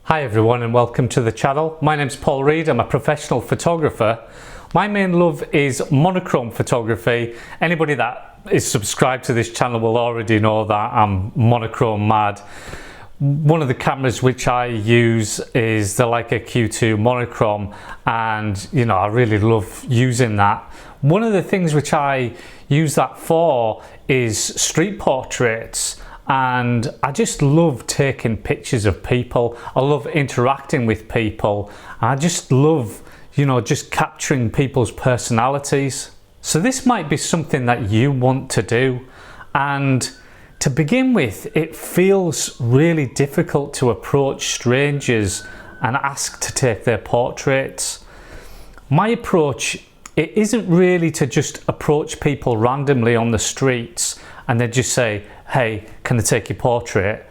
Hi everyone and welcome to the channel. My name's Paul Reed, I'm a professional photographer. My main love is monochrome photography. Anybody that is subscribed to this channel will already know that I'm monochrome mad. One of the cameras which I use is the Leica Q2 monochrome, and I really love using that. One of the things which I use that for is street portraits. And I just love taking pictures of people. I love interacting with people. I just love, just capturing people's personalities. So this might be something that you want to do. And to begin with, it feels really difficult to approach strangers and ask to take their portraits. My approach, it isn't really to just approach people randomly on the streets and then just say, hey, can I take your portrait?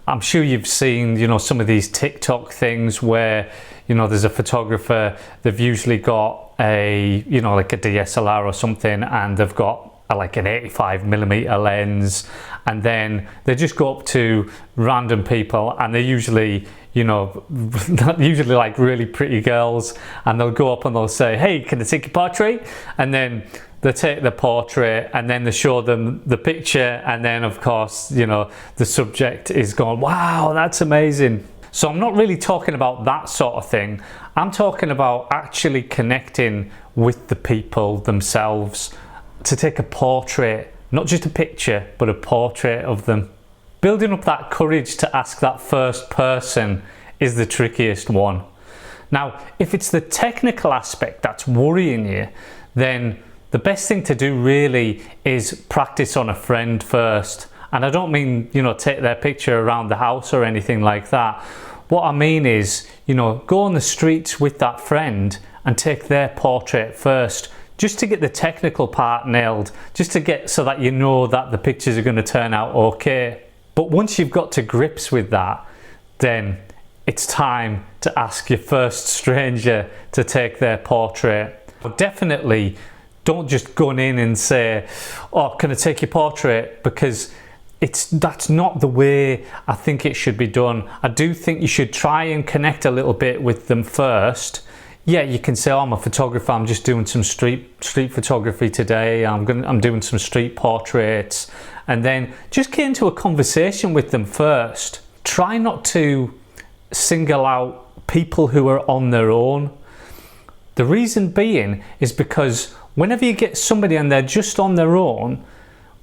I'm sure you've seen, some of these TikTok things where, there's a photographer, they've usually got a, like a DSLR or something, and they've got like an 85mm lens, and then they just go up to random people, and they're usually, usually like really pretty girls, and they'll go up and they'll say, hey, can I take your portrait? And then they take the portrait and then they show them the picture, and then of course the subject is going, wow, that's amazing. So I'm not really talking about that sort of thing. I'm talking about actually connecting with the people themselves to take a portrait, not just a picture but a portrait of them. Building up that courage to ask that first person is the trickiest one. Now if it's the technical aspect that's worrying you, then the best thing to do really is practice on a friend first. And I don't mean, take their picture around the house or anything like that. What I mean is, go on the streets with that friend and take their portrait first, just to get the technical part nailed, just to get so that that the pictures are going to turn out okay. But once you've got to grips with that, then it's time to ask your first stranger to take their portrait. Definitely don't just go in and say, oh, can I take your portrait? Because that's not the way I think it should be done. I do think you should try and connect a little bit with them first. Yeah, you can say, oh, I'm a photographer, I'm just doing some street photography today, I'm doing some street portraits, and then just get into a conversation with them first. Try not to single out people who are on their own. The reason being is because whenever you get somebody and they're just on their own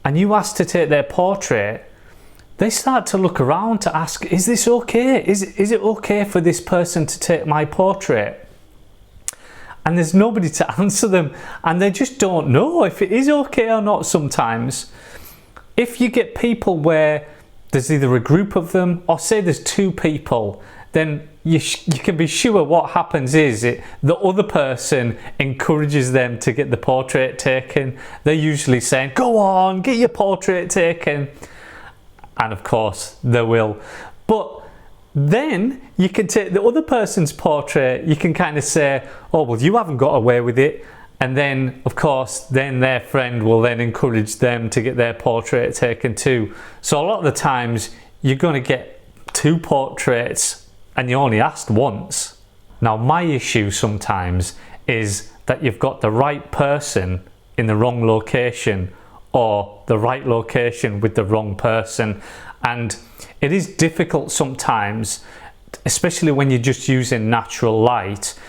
and you ask to take their portrait, they start to look around to ask, is this okay? Is it okay for this person to take my portrait? And there's nobody to answer them, and they just don't know if it is okay or not sometimes. If you get people where there's either a group of them or say there's two people, then you can be sure what happens is the other person encourages them to get the portrait taken. They're usually saying, go on, get your portrait taken. And of course they will. But then you can take the other person's portrait, you can kind of say, oh, well, you haven't got away with it. And then of course then their friend will then encourage them to get their portrait taken too. So a lot of the times you're going to get two portraits and you only asked once. Now my issue sometimes is that you've got the right person in the wrong location, or the right location with the wrong person, and it is difficult sometimes, especially when you're just using natural light,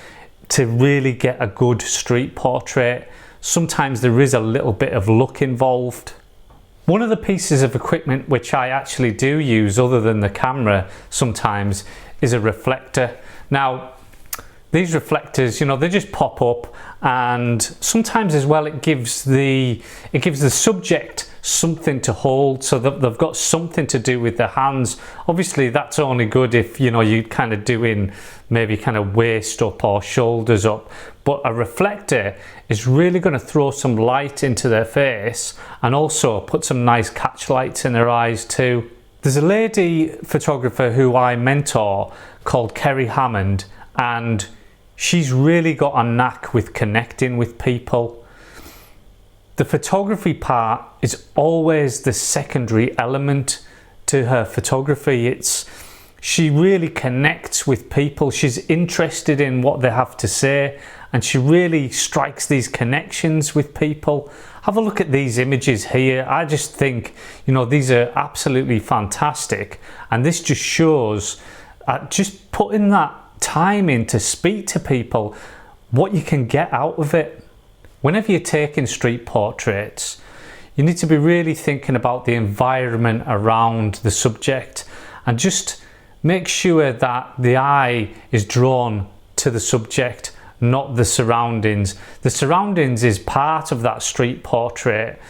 to really get a good street portrait. Sometimes there is a little bit of luck involved. One of the pieces of equipment which I actually do use other than the camera sometimes is a reflector. Now these reflectors, they just pop up, and sometimes as well it gives the subject something to hold, so that they've got something to do with their hands. Obviously that's only good if you're kind of doing maybe kind of waist up or shoulders up, but a reflector is really going to throw some light into their face and also put some nice catch lights in their eyes too. There's a lady photographer who I mentor called Kerry Hammond, and she's really got a knack with connecting with people. The photography part is always the secondary element to her photography. She really connects with people. She's interested in what they have to say, and she really strikes these connections with people. Have a look at these images here. I just think, you know, these are absolutely fantastic, and this just shows just putting that time in to speak to people, what you can get out of it. Whenever you're taking street portraits, you need to be really thinking about the environment around the subject, and just make sure that the eye is drawn to the subject, not the surroundings. The surroundings is part of that street portrait,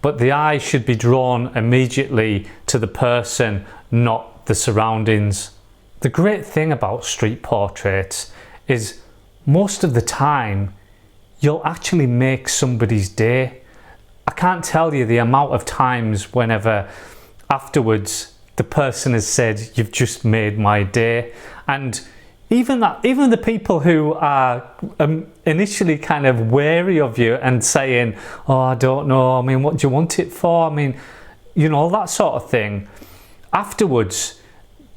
but the eye should be drawn immediately to the person, not the surroundings. The great thing about street portraits is most of the time you'll actually make somebody's day. I can't tell you the amount of times whenever afterwards the person has said, "You've just made my day." And even the people who are initially kind of wary of you and saying, "Oh, I don't know, I mean, what do you want it for?" I mean, you know, that sort of thing. Afterwards,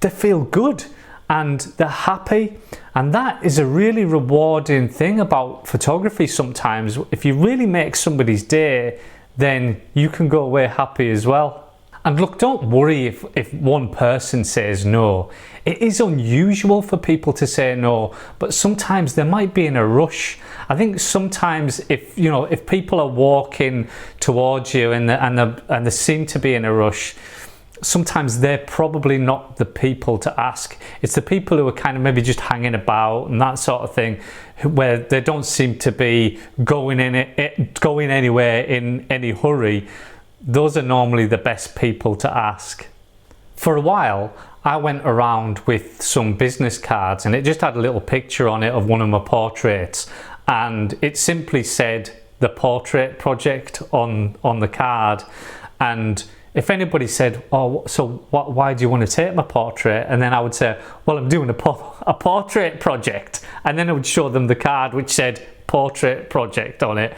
they feel good and they're happy. And that is a really rewarding thing about photography sometimes. If you really make somebody's day, then you can go away happy as well. And look, don't worry if one person says no. It is unusual for people to say no, but sometimes they might be in a rush. I think sometimes if people are walking towards you and they seem to be in a rush, sometimes they're probably not the people to ask. It's the people who are kind of maybe just hanging about and that sort of thing, where they don't seem to be going anywhere in any hurry. Those are normally the best people to ask. For a while, I went around with some business cards and it just had a little picture on it of one of my portraits, and it simply said the portrait project on the card. And if anybody said, "Oh, so why do you want to take my portrait?" and then I would say, "Well, I'm doing a portrait project," and then I would show them the card which said portrait project on it.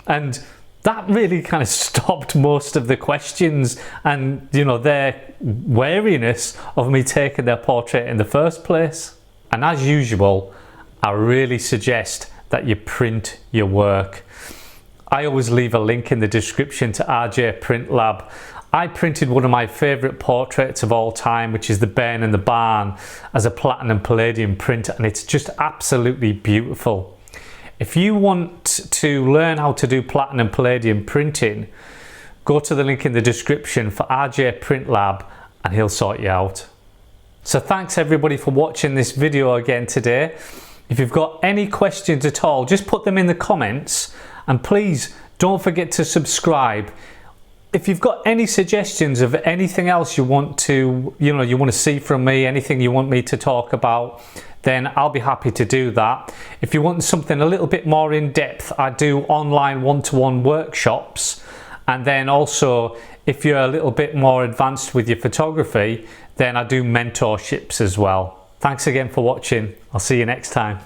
And that really kind of stopped most of the questions and, you know, their wariness of me taking their portrait in the first place. And as usual, I really suggest that you print your work. I always leave a link in the description to RJ Print Lab. I printed one of my favourite portraits of all time, which is the Bairn in the Barn, as a platinum palladium print, and it's just absolutely beautiful. If you want to learn how to do platinum palladium printing, go to the link in the description for RJ Print Lab and he'll sort you out. So thanks everybody for watching this video again today. If you've got any questions at all, just put them in the comments, and please don't forget to subscribe. If you've got any suggestions of anything else you want to see from me, anything you want me to talk about, then I'll be happy to do that. If you want something a little bit more in depth, I do online one-to-one workshops. And then also, if you're a little bit more advanced with your photography, then I do mentorships as well. Thanks again for watching. I'll see you next time.